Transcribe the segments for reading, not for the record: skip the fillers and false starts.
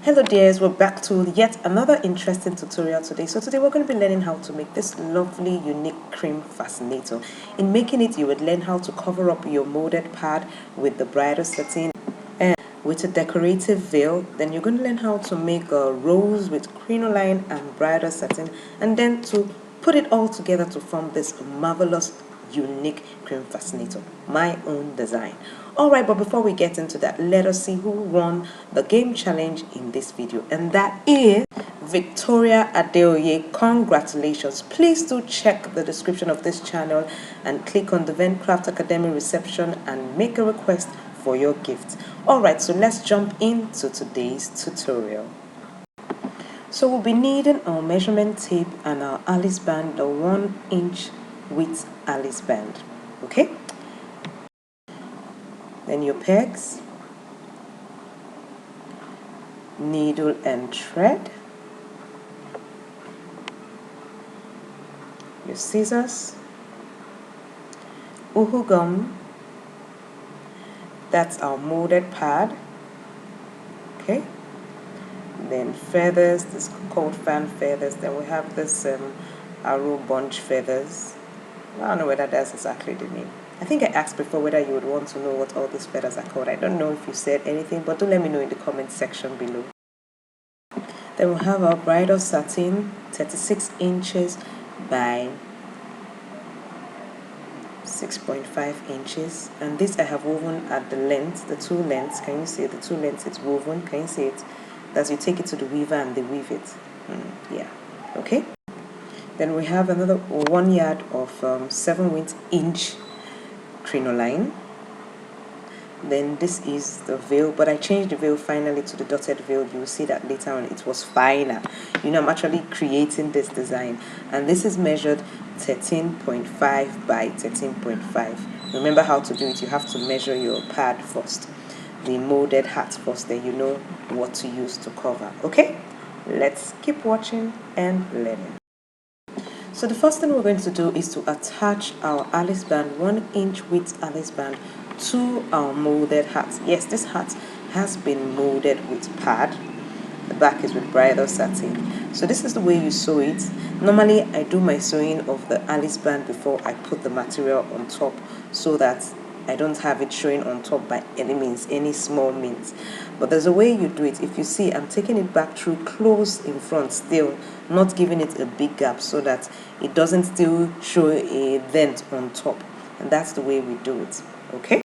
Hello dears, we're back to yet another interesting tutorial today. So today we're going to be learning how to make this lovely unique cream fascinator. In making it, you would learn how to cover up your molded pad with the bridal satin and with a decorative veil. Then you're going to learn how to make a rose with crinoline and bridal satin, and then to put it all together to form this marvelous unique cream fascinator, my own design. Alright, but before we get into that, let us see who won the game challenge in this video, and that is Victoria Adeoye. Congratulations. Please do check the description of this channel and click on the Vencraft Academy reception and make a request for your gift. Alright, so let's jump into today's tutorial. So we'll be needing our measurement tape and our Alice band, the 1-inch width Alice band. Okay, then your pegs, needle and thread, your scissors, uhu gum, that's our molded pad. Okay, then feathers, this is called fan feathers. Then we have this arrow bunch feathers. I don't know whether that's exactly the name. I think I asked before whether you would want to know what all these feathers are called. I don't know if you said anything, but do let me know in the comment section below. Then we'll have our bridal satin, 36 inches by 6.5 inches. And this I have woven at the length, the two lengths. Can you see the two lengths? It's woven. Can you see it? As you take it to the weaver and they weave it. Yeah. Okay. Then we have another 1 yard of 7/8" crinoline. Then this is the veil, but I changed the veil finally to the dotted veil. You will see that later on. It was finer. You know, I'm actually creating this design, and this is measured 13.5 by 13.5. Remember how to do it. You have to measure your pad first, the molded hat first, then you know what to use to cover. Okay, let's keep watching and learning. So the first thing we're going to do is to attach our Alice band, 1-inch width Alice band, to our molded hat. Yes, this hat has been molded with pad. The back is with bridal satin. So this is the way you sew it. Normally I do my sewing of the Alice band before I put the material on top, so that I don't have it showing on top by any means, any small means. But there's a way you do it. If you see, I'm taking it back through close in front still, not giving it a big gap so that it doesn't still show a vent on top. And that's the way we do it. Okay?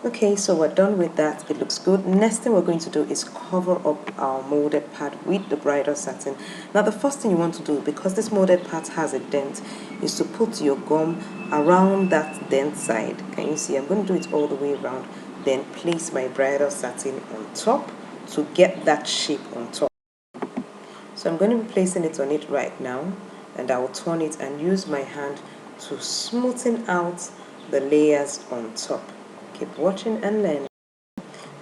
Okay, so we're done with that. It looks good. Next thing we're going to do is cover up our molded pad with the bridal satin. Now the first thing you want to do, because this molded pad has a dent, is to put your gum around that dent side. Can you see? I'm going to do it all the way around, then place my bridal satin on top to get that shape on top. So I'm going to be placing it on it right now, and I will turn it and use my hand to smoothen out the layers on top. Keep watching and learning.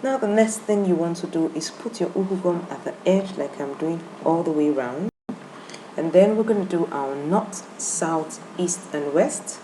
Now the next thing you want to do is put your uhu gum at the edge like I'm doing all the way around. And then we're going to do our north, south, east and west.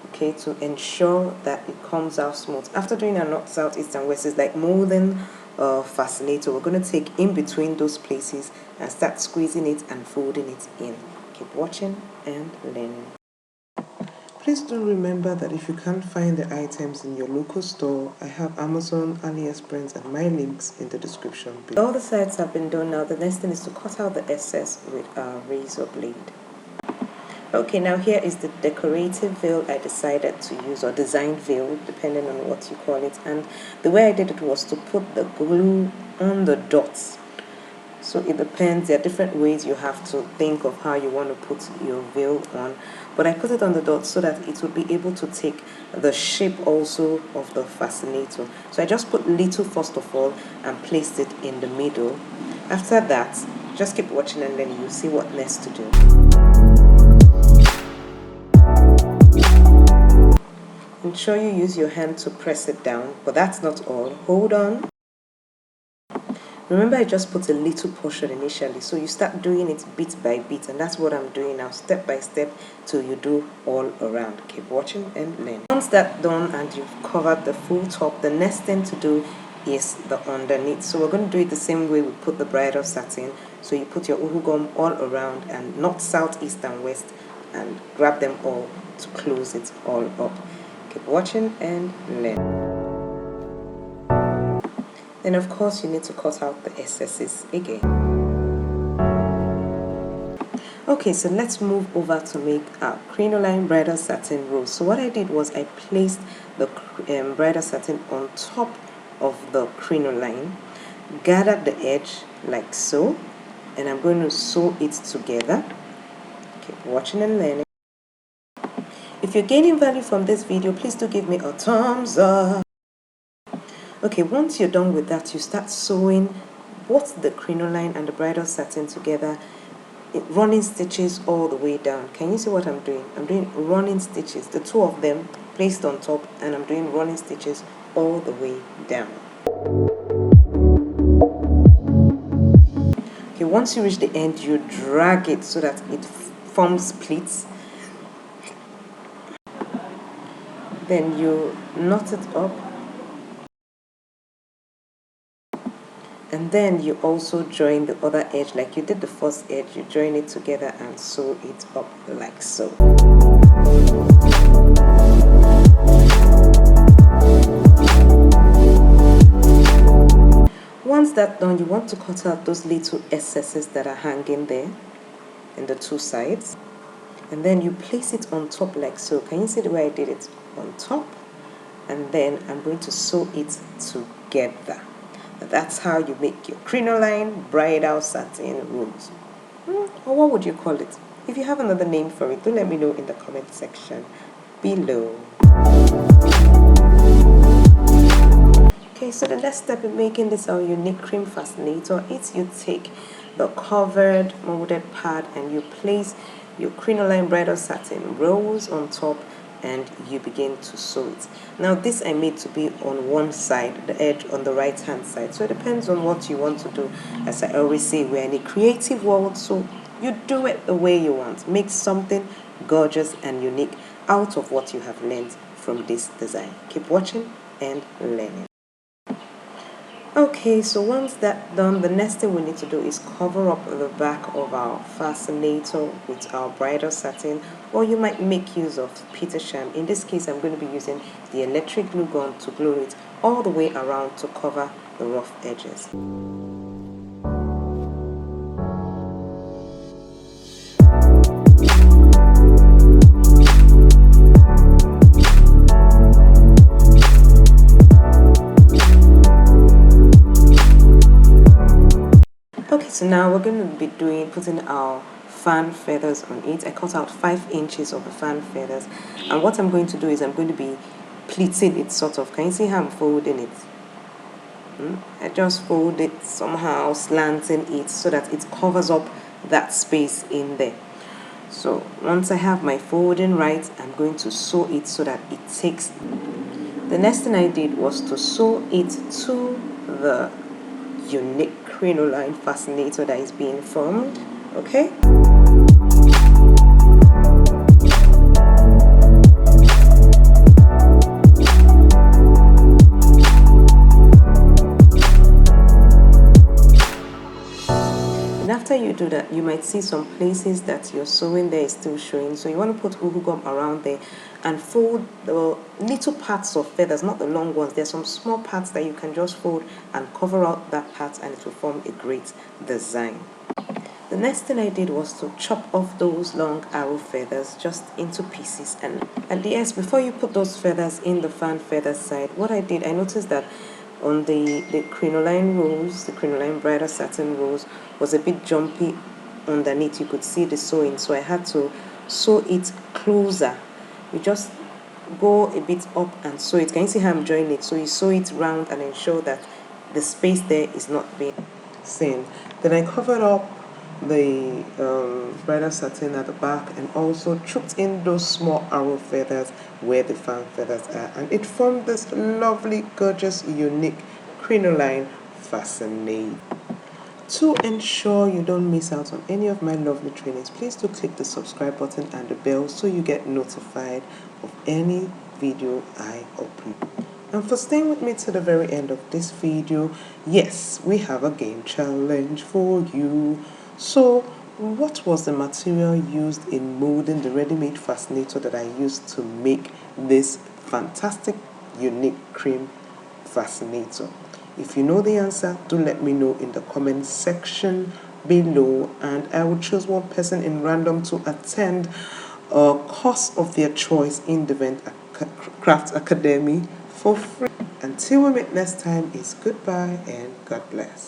Okay, to ensure that it comes out smooth. After doing our north, south, east and west, it's like molding a fascinator. We're going to take in between those places and start squeezing it and folding it in. Keep watching and learning. Please do remember that if you can't find the items in your local store, I have Amazon, AliExpress and my links in the description below. All the sides have been done. Now the next thing is to cut out the excess with our razor blade. Okay, now here is the decorative veil I decided to use, or design veil, depending on what you call it. And the way I did it was to put the glue on the dots. So it depends. There are different ways you have to think of how you want to put your veil on. But I put it on the dots so that it would be able to take the shape also of the fascinator. So I just put little first of all and placed it in the middle. After that, just keep watching and then you'll see what next to do. Ensure you use your hand to press it down, but that's not all. Hold on. Remember, I just put a little portion initially, so you start doing it bit by bit, and that's what I'm doing now, step by step, till you do all around. Keep watching and learn. Once that's done and you've covered the full top, the next thing to do is the underneath. So we're going to do it the same way we put the bridal satin. So you put your uhu gum all around, and north, south, east and west, and grab them all to close it all up. Keep watching and learn. Then of course you need to cut out the excesses again. Okay, so let's move over to make our crinoline bridal satin rose. So what I did was I placed the bridal satin on top of the crinoline, gathered the edge like so, and I'm going to sew it together. Keep watching and learning. If you're gaining value from this video, please do give me a thumbs up. Okay, once you're done with that, you start sewing both the crinoline and the bridal satin together, running stitches all the way down. Can you see what I'm doing? I'm doing running stitches, the two of them placed on top, and I'm doing running stitches all the way down. Okay, once you reach the end, you drag it so that it forms pleats. Then you knot it up, and then you also join the other edge like you did the first edge. You join it together and sew it up like so. Once that's done, you want to cut out those little excesses that are hanging there in the two sides, and then you place it on top like so. Can you see the way I did it? On top, and then I'm going to sew it together. That's how you make your crinoline bridal satin rose. Or what would you call it? If you have another name for it, do let me know in the comment section below. Okay, so the next step in making this our unique cream fascinator is you take the covered molded pad and you place your crinoline bridal satin rose on top, and you begin to sew it. Now this I made to be on one side, the edge on the right hand side, so it depends on what you want to do. As I always say, we're in a creative world, so you do it the way you want. Make something gorgeous and unique out of what you have learned from this design. Keep watching and learning. Okay, so once that's done, the next thing we need to do is cover up the back of our fascinator with our bridal satin, or you might make use of Petersham. In this case, I'm going to be using the electric glue gun to glue it all the way around to cover the rough edges. Okay, so now we're going to be putting our fan feathers on it. I cut out 5 inches of the fan feathers, and what I'm going to do is I'm going to be pleating it sort of. Can you see how I'm folding it? I just fold it somehow, slanting it so that it covers up that space in there. So once I have my folding right, I'm going to sew it so that it takes. The next thing I did was to sew it to the unique crinoline fascinator that is being formed. Okay. And after you do that, you might see some places that your sewing there is still showing, so you want to put uhu gum around there and fold the little parts of feathers, not the long ones. There's some small parts that you can just fold and cover out that part, and it will form a great design. The next thing I did was to chop off those long arrow feathers just into pieces, and at the end, before you put those feathers in the fan feather side, what I did, I noticed that on the crinoline rose, the crinoline bridal satin rose was a bit jumpy underneath. You could see the sewing, so I had to sew it closer. You just go a bit up and sew it. Can you see how I'm joining it? So you sew it round and ensure that the space there is not being seen. Then I covered up the bridal satin at the back and also chucked in those small arrow feathers where the fan feathers are, and it formed this lovely, gorgeous, unique crinoline fascinator. To ensure you don't miss out on any of my lovely trainings, please do click the subscribe button and the bell so you get notified of any video I upload. and for staying with me to the very end of this video. Yes, we have a game challenge for you. So what was the material used in molding the ready-made fascinator that I used to make this fantastic, unique cream fascinator? If you know the answer, do let me know in the comment section below, and I will choose one person in random to attend a course of their choice in the Vent Craft Academy for free. Until we meet next time, it's goodbye and God bless.